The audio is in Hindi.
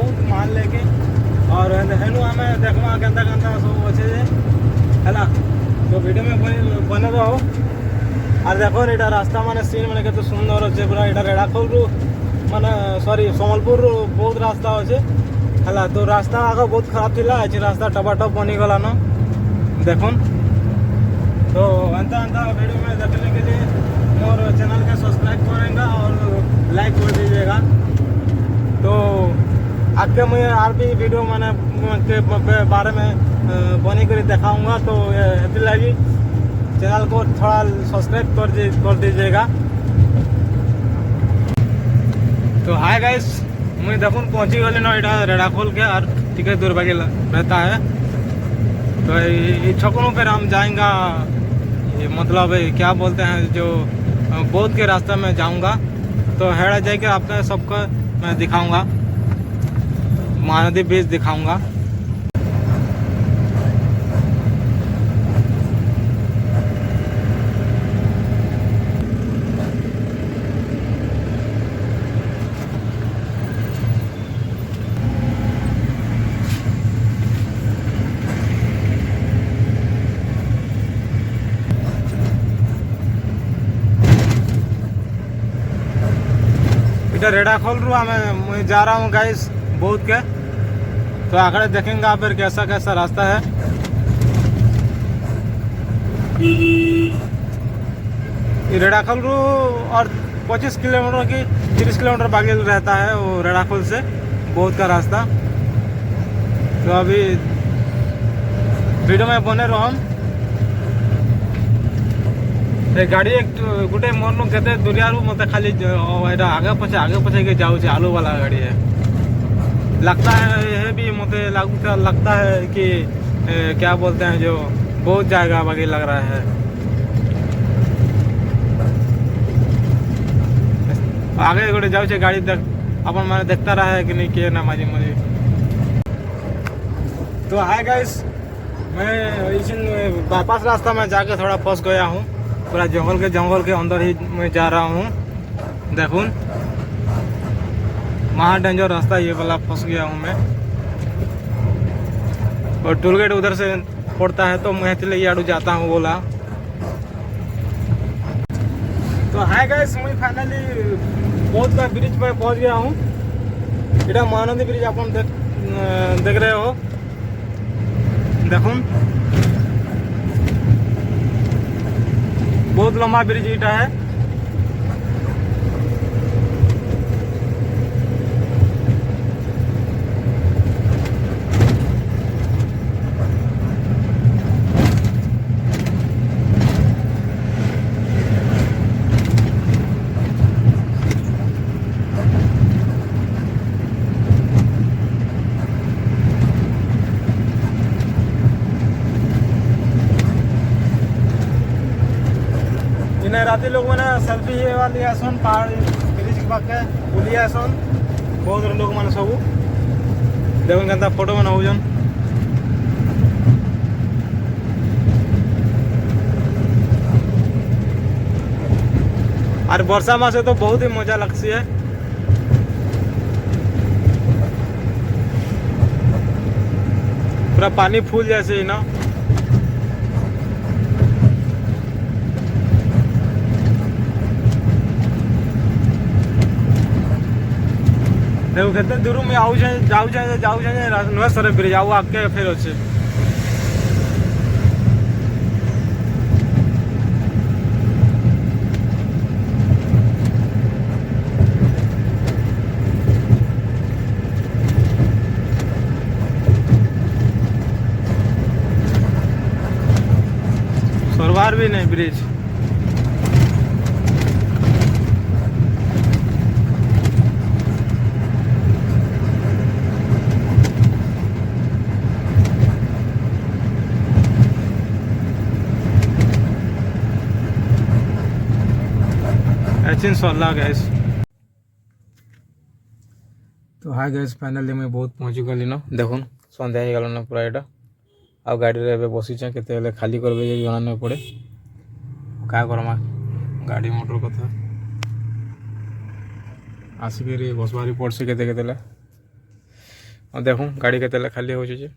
बहुत माल लेके और हेनु आम देखमा केन्ता केन्ता सब अच्छे है तो वीडियो में बने रहो। और देखो यहाँ रास्ता माने सीन मैंने केते सुंदर अच्छे पूरा यहाँ रेड़ाखोल रु माने सॉरी सम्बलपुर बहुत रास्ता अच्छे है तो रास्ता आगे बहुत खराब थिला आज रास्ता टपाटप बनीगला न देखुन। तो एंता एंता वीडियो में देखने के लिए मोर चैनल के सब्सक्राइब करेंगे और लाइक कर दीजिएगा। तो आगे मैं और भी वीडियो मैंने के बारे में बनी कर दिखाऊंगा तो ये लगी चैनल को थोड़ा सब्सक्राइब कर दीजिएगा। तो हाय गाइस मैं देखून पहुँची गली ना यहाँ रेड़ाखोल के और टिकट दूर बाकी रहता है तो ये छकुनों पर हम जाएंगे ये मतलब क्या बोलते हैं जो बौद्ध के रास्ते में जाऊंगा तो हेड़ा जाके आपका सबको मैं दिखाऊंगा महानदी ब्रिज दिखाऊंगा। रेड़ाखोल रू मैं जा रहा हूँ गाइस बौद्ध के तो आगे देखेंगे आप फिर कैसा कैसा रास्ता है। रेड़ाखोल रू और 25 किलोमीटर की 30 किलोमीटर बाकी रहता है वो रेड़ाखोल से बौद्ध का रास्ता। तो अभी वीडियो में बने रहो हम गाड़ी एक गोटे मन के दुनिया मत खाली आगे पछे के जाऊँ आलू वाला गाड़ी है लगता है ये भी मत लगता है कि क्या बोलते हैं जो बहुत जाएगा बाकी लग रहा है। आगे गोटे जाऊँ गाड़ी अपन मैंने देखता रहा है कि नहीं किए ना माजी मुझे। तो हाय गाइस मैं इस बाईपास रास्ता में जाके थोड़ा फंस गया हूँ पूरा जंगल के अंदर ही मैं जा रहा हूँ देखून महा डेंजर रास्ता ये वाला फंस गया हूँ मैं और टोल गेट उधर से पड़ता है तो मैं इसलिए ये आड़ू जाता हूँ बोला। तो हाय गाइस मैं फाइनली बौद्ध का ब्रिज पर पहुँच गया हूँ। इधर महानदी ब्रिज आप देख रहे हो देखून बहुत लंबा ब्रिज इटा है। राती लोग मैंने सेल्फी वाली आसन पहाड़ ब्रिज के पाखे बुली आसन बहुत लोग मैंने सब देखो केन्ता फोटो बना होजन। और वर्षा मासे तो बहुत ही मजा लगती है। पूरा पानी फूल जैसे ही ना देखो कितने दूर में जाऊ नुआ सर ब्रिज आऊ आगे फिर अच्छे सरवार भी नहीं ब्रिज। गैस तो हाय गैस फाइनली मैं बहुत पहुँची गली न देखुन सन्ध्या हो गल न पूरा यहाँ आ गाड़ी रे बसीचे केते खाली करबे जाना नहीं पड़े क्या करमा गाड़ी मोटर कथा आसिक बसबारी पड़सी केते ଆଉ ଦେଖୁଁ ଗାଡ଼ି କେତେବେଳେ ଖାଲି ହେଉଛି ଯେ